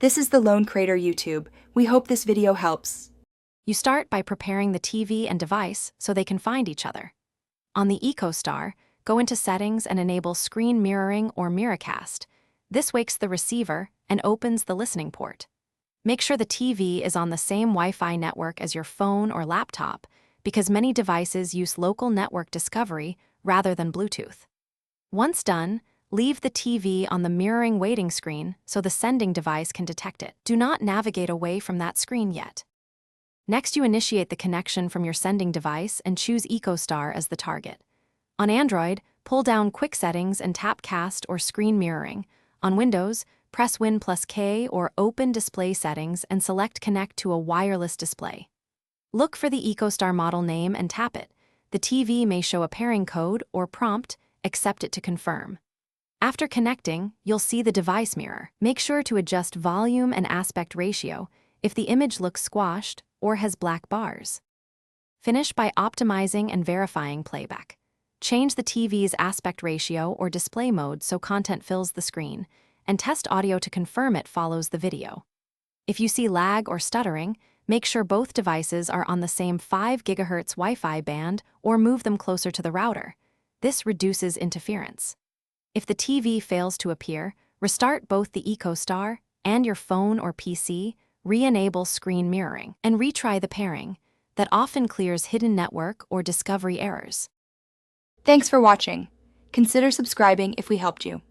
This is the Lone Crater YouTube. We hope this video helps. You start by preparing the TV and device so they can find each other. On the Ecostar, go into Settings and enable Screen Mirroring or Miracast. This wakes the receiver and opens the listening port. Make sure the TV is on the same Wi-Fi network as your phone or laptop, because many devices use local network discovery rather than Bluetooth. Once done, leave the TV on the mirroring waiting screen so the sending device can detect it. Do not navigate away from that screen yet. Next, you initiate the connection from your sending device and choose Ecostar as the target. On Android, pull down Quick Settings and tap Cast or Screen Mirroring. On Windows, press Win+K or Open Display Settings and select Connect to a wireless display. Look for the Ecostar model name and tap it. The TV may show a pairing code or prompt, accept it to confirm. After connecting, you'll see the device mirror. Make sure to adjust volume and aspect ratio if the image looks squashed or has black bars. Finish by optimizing and verifying playback. Change the TV's aspect ratio or display mode so content fills the screen, and test audio to confirm it follows the video. If you see lag or stuttering, make sure both devices are on the same 5 GHz Wi-Fi band or move them closer to the router. This reduces interference. If the TV fails to appear, restart both the Ecostar and your phone or PC, re-enable screen mirroring, and retry the pairing. That often clears hidden network or discovery errors. Thanks for watching. Consider subscribing if we helped you.